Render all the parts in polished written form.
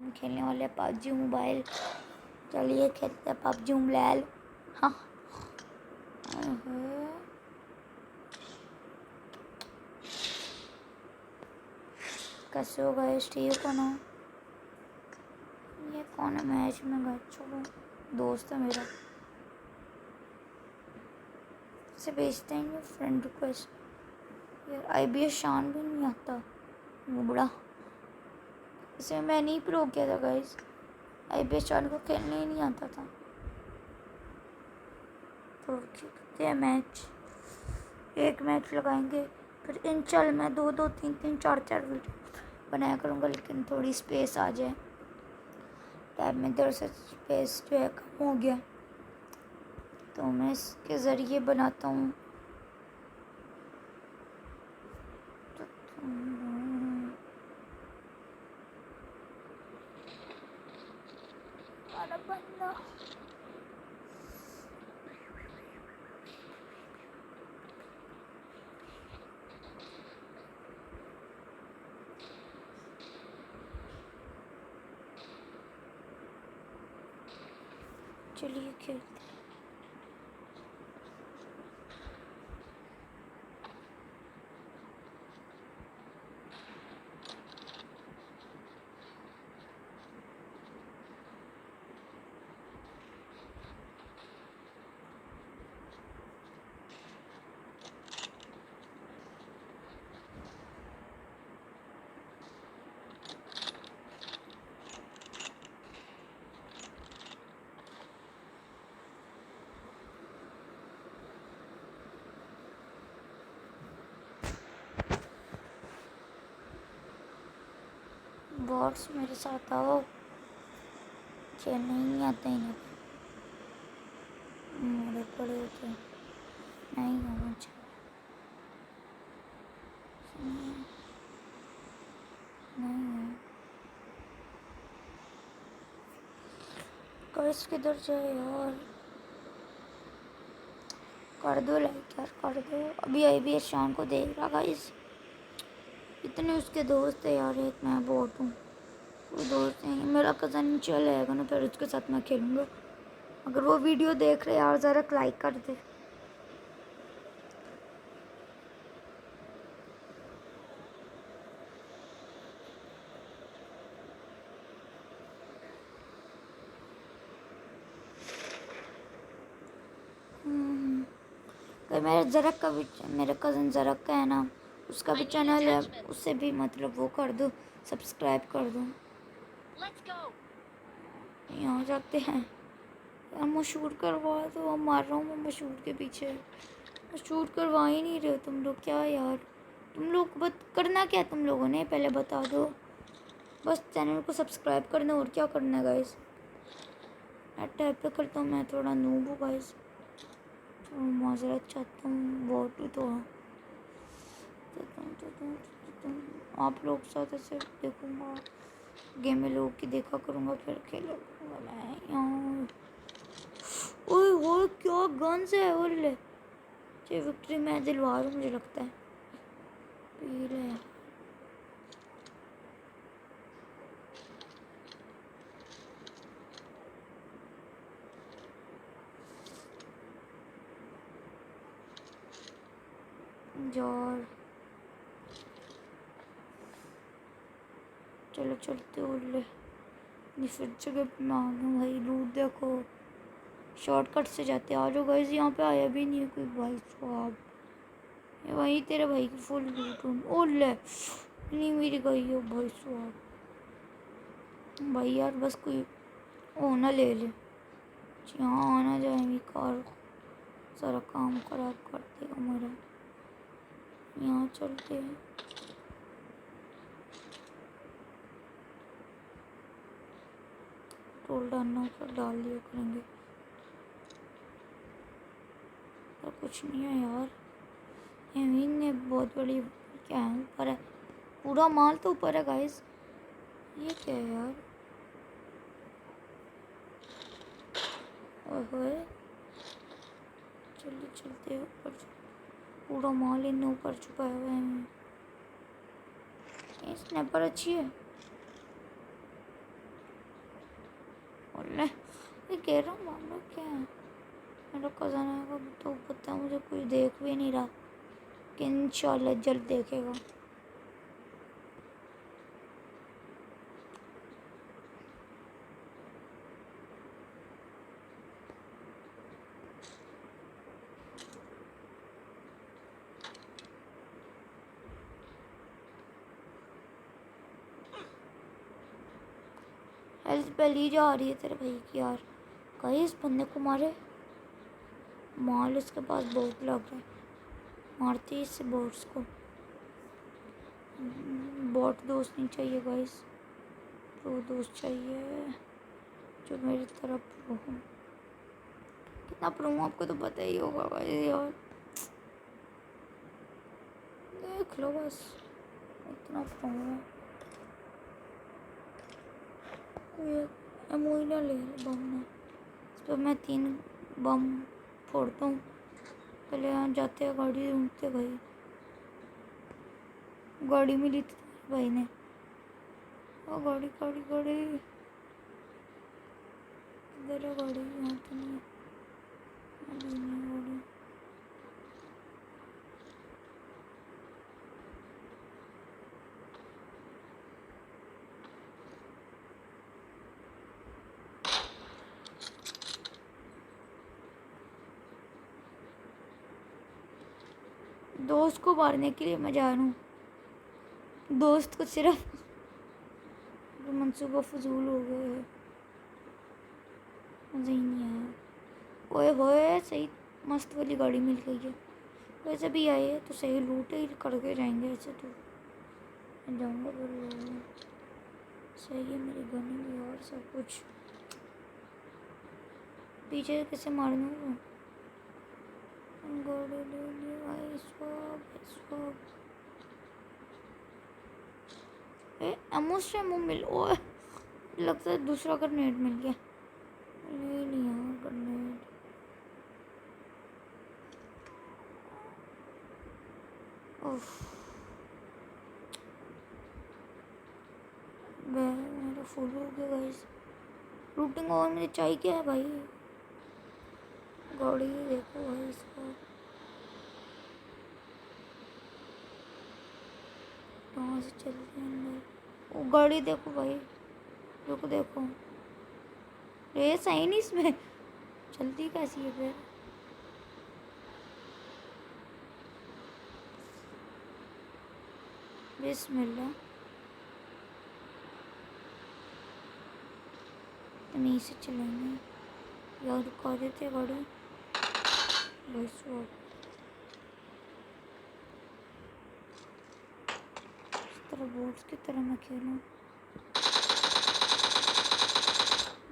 हम खेलने वाले पबजी मोबाइल। चलिए खेलते हैं पबजी मोबाइल। हाँ कैसे हो गए? ठीक हो ना? ये कौन है मैच में? गए चलो, दोस्त है मेरा, से भेजते हैं ये फ्रेंड रिक्वेस्ट। यार IBS शान भी नहीं आता वो बड़ा। इसे मैं नहीं प्रो किया था गाइस, IBS शान को खेलने ही नहीं आता था। तो खेलते हैं मैच, एक मैच लगाएंगे फिर इंशाल्लाह मैं 2-2 3-3 4-4 वीडियो बनाया करूँगा, लेकिन थोड़ी स्पेस आ जाए। टैब में इधर से स्पेस जो है कम हो गया, तो मैं इसके ज़रिए बनाता हूँ। बंदा चलिए खेलते हैं। बॉट्स मेरे साथ आओ, खेलने नहीं आते इन्हें, मेरे पड़े होते नहीं हो मुझे। नहीं गाइस किधर जाए यार? कर दो लाइक यार, कर दो। अभी IBS शान को देख रहा गाइस, इतने उसके दोस्त है यार, एक मैं बोट हूँ। वो दोस्त है मेरा कज़न, चल आएगा ना फिर उसके साथ मैं खेलूँगा। अगर वो वीडियो देख रहे यार ज़रा लाइक कर दे। तो मेरे ज़रक का भी, मेरे कज़न ज़रक का है ना, उसका भी चैनल है, उससे भी मतलब वो कर दो, सब्सक्राइब कर दो। यहाँ जाते हैं यार, मशहूर करवा दो। मार रहा हूँ मैं मशहूर के पीछे, मशहूर करवा ही नहीं रहे हो तुम लोग। क्या यार तुम लोग करना क्या तुम लोगों ने पहले बता दो। बस चैनल को सब्सक्राइब करना, और क्या करना है गाइस। मैं टाइप पे करता हूँ, मैं थोड़ा नूब हूँ गाइस, तो माजरत चाहता हूँ। बहुत ही तो आप लोग साथ ऐसे देखूँगा, गेम में लोग की देखा करूँगा, फिर खेलूँगा मैं यहाँ। ओए वो क्या गन्स है, और ले ये विक्ट्री मैं दिलवा रहा हूँ, मुझे लगता है। पी ले यार, चलो चलते उल्ले फिर जगह पे मैं आ गया भाई। लूट देखो, शॉर्टकट से जाते। आ जाओ गाइस, यहाँ पे आया भी नहीं है कोई भाई साहब। ये वही तेरे भाई की फुल लूट हूँ। ओले नहीं मेरी गई हो भाई साहब। भाई यार बस कोई ओ ना ले ले, यहाँ आना जाएंगी कार, सारा काम खराब कर देगा मेरा। यहाँ चलते हैं, टोल डालना ऊपर डाल दिया करेंगे। और कुछ नहीं है यार, हेमिंग ने बहुत बड़ी, क्या है ऊपर है, पूरा माल तो ऊपर है गाइस। ये क्या है यार? ओए जल्दी चलते हैं ऊपर, पूरा माल इन्हें ऊपर छुपाया हुआ है। ये स्नैपर अच्छी है। बोलने ये कह रहा हूँ मामला क्या है। मेरा कज़न आएगा तो पता है मुझे, कुछ देख भी नहीं रहा कि इंशाल्लाह जल्द देखेगा। हेल्थ पहली जा रही है तेरे भाई की यार। कहीं इस बंदे को मारे, माल इसके पास बहुत लग रहा है, मारती इससे बोट्स को। बॉट दोस्त नहीं चाहिए गाइस, प्रो दोस्त चाहिए जो मेरी तरफ प्रो हो। कितना प्रो हूँ आपको तो पता ही होगा गाइस यार, देख लो बस इतना प्रो हूँ। कोई ना ले बम में, इस पर मैं 3 बम फोड़ता हूँ। पहले यहाँ जाते हैं, गाड़ी ढूंढते भाई। गाड़ी मिली थी भाई ने। ओ गाड़ी गाड़ी गाड़ी इधर है गाड़ी, यहाँ तो नहीं है, अभी नहीं है गाड़ी। दोस्त को मारने के लिए मैं जा रहा हूँ, दोस्त को सिर्फ मंसूबा फजूल हो गए है, मज़ा ही नहीं आया। ओए होए सही मस्त वाली गाड़ी मिल गई है। वैसे भी आए तो सही लूट ही करके जाएंगे, ऐसे तो जाऊँगा पर सही है मेरी गन भी और सब कुछ। पीछे कैसे मारना है गाड़ी ले लिया भाई, स्वैप एमो से एमो मिल, ओए लगता है दूसरा ग्रेनेड मिल गया, ले लिया ग्रेनेड। मेरा फुल हो गया गाइस, रूटिंग और मुझे चाहिए क्या है भाई। गाड़ी देखो भाई इसका, कहाँ से चल रही है अंदर। वो गाड़ी देखो भाई, रुक देखो, रेस आई नहीं इसमें, चलती कैसी है फिर। बिस्मिल्लाह, तमीज़ से चलेंगे यार, रुका देते गाड़ी बस। वो इस तरह बोट्स की तरह मैं खेलूँ,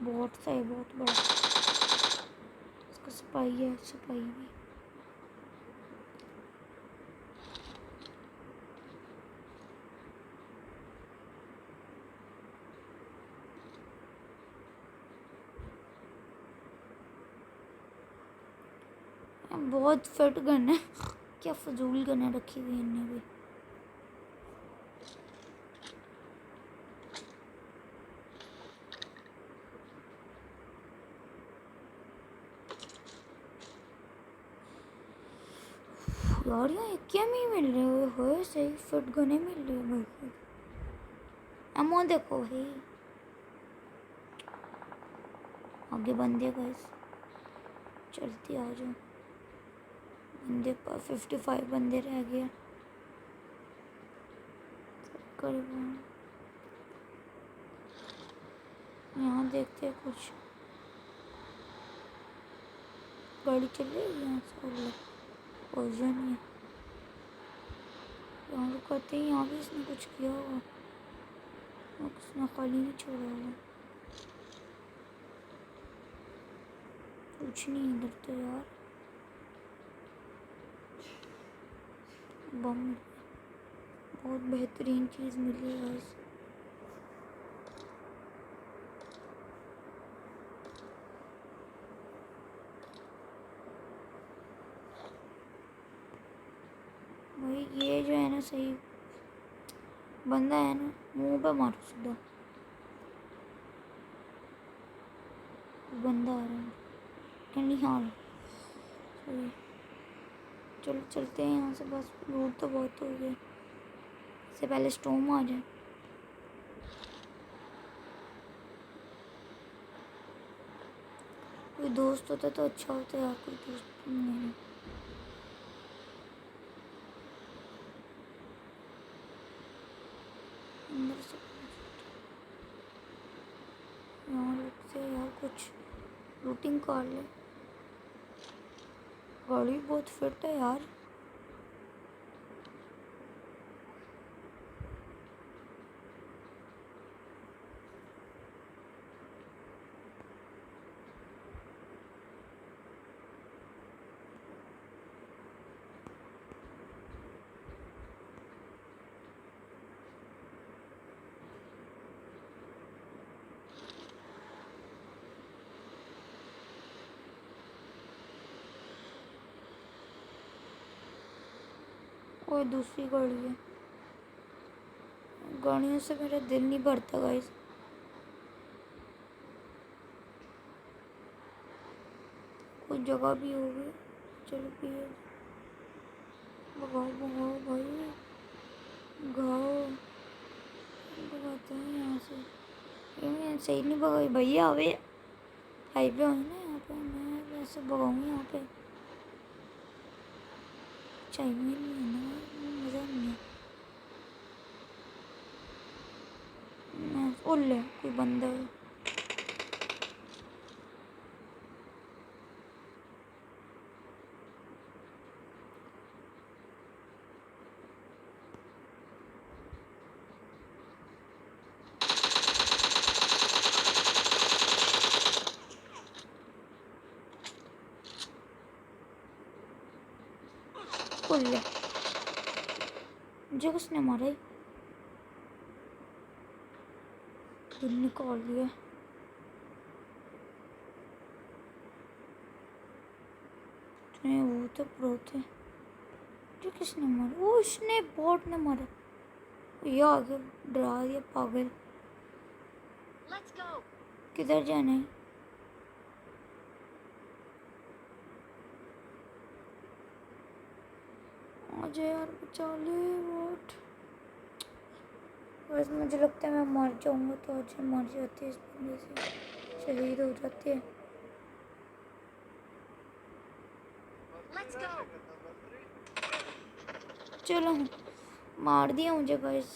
बोट सा है बहुत बड़ा, इसका सिपाही है, सिपाही भी। बहुत फिट गन है, क्या फजूल गन है रखी हुई इनने भी। यार यहाँ क्या नहीं मिल रहे हो, सही फिट गने मिल रही है भाई। एमो देखो भाई, आगे बंदे गाइस, चलती आ जाओ। बंदे पर 55 बंदे रह गए करीब। यहाँ देखते हैं कुछ, गाड़ी चल रही है यहाँ से, पोजिशन नहीं है। यहाँ रुकाते हैं, यहाँ भी इसने कुछ किया होगा, उसने खाली नहीं छोड़ा होगा। कुछ नहीं इधर तो यार, बम बहुत बेहतरीन चीज़ मिली है गाइस। भाई ये जो है ना, सही बंदा है ना, मुंह पे मारो सीधा। कोई बंदा आ रहा है, एनी हाल। चलो चलते हैं यहाँ से, बस लूट तो बहुत हो गया, इससे पहले स्टॉर्म आ जाए। कोई दोस्त होता तो अच्छा होता यार, कोई दोस्त नहीं है। अंदर से यहाँ रुकते यार, कुछ लूटिंग कर ले। गाड़ी बहुत फिट है यार। और दूसरी गाड़ी है, गाड़ियों से मेरा दिल नहीं भरता गाइस। कोई जगह भी होगी, चलो पिए, भगाओ भगाओ भाई, भगाओ, भगाते हैं यहाँ से। ये सही नहीं भगाई भैया, अवे हाईवे हो ना यहाँ पे, मैं वैसे भगाऊँ यहाँ पे, चाहिए नहीं है ना, मज़ा नहीं है। ओले कोई बंदा है, ओले मुझे किसने मारा है, दिल निकाल लिया। वो तो प्रो थे, मुझे किसने मारा, वो उसने बॉट ने मारा, ये आगे डरा दिया पागल। किधर जाना है, मुझे यार बचा ले बॉट। बस मुझे लगता है मैं मर जाऊंगा, तो आज मर जाती है इस बंदे से, शहीद हो जाती है। चलो मार दिया मुझे गाइस,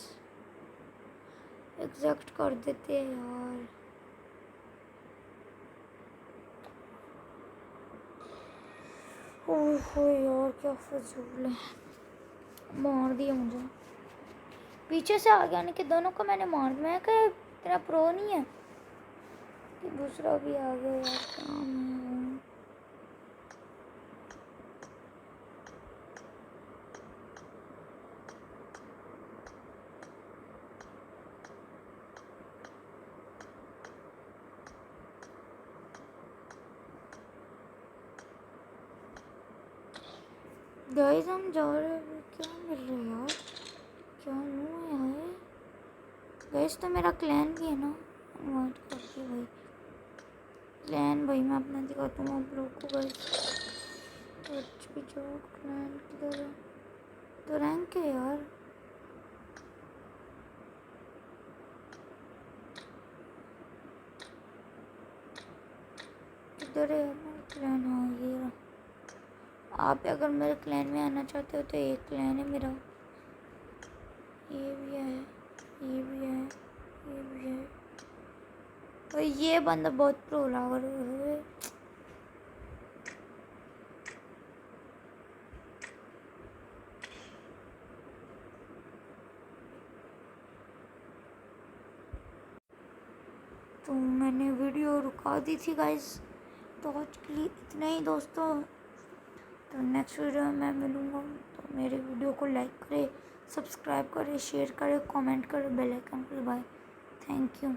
एग्जैक्ट कर देते हैं यार। ओहो यार क्या फजूल है, मार दिया मुझे, पीछे से आ गया नहीं कि दोनों को मैंने मार दिया। मैं क्या तेरा प्रो नहीं है कि दूसरा भी आ गया यार, क्या मैं गाइस हम जा रहे हैं, क्या मिल रहा है यार, क्या हुआ है गाइस। तो मेरा क्लैन भी है ना, इनवाइट करके भाई, क्लैन भाई मैं अपना दिखाता हूँ आप लोग को गाइस। भी जाओ, क्लैन किधर है, तो रैंक है यार, किधर है मेरा क्लैन, हाँ ये रहा। आप अगर मेरे क्लैन में आना चाहते हो तो एक क्लैन है मेरा, ये भी है, ये भी है, ये भी है। और ये बंदा बहुत प्रो लग रहा है, तो मैंने वीडियो रुका दी थी गाइस। तो आज के लिए इतना ही दोस्तों, तो नेक्स्ट वीडियो में मैं मिलूँगा। तो मेरे वीडियो को लाइक करें, सब्सक्राइब करें, शेयर करें, कमेंट करें, बेल आइकन पर दबाएं। Thank you.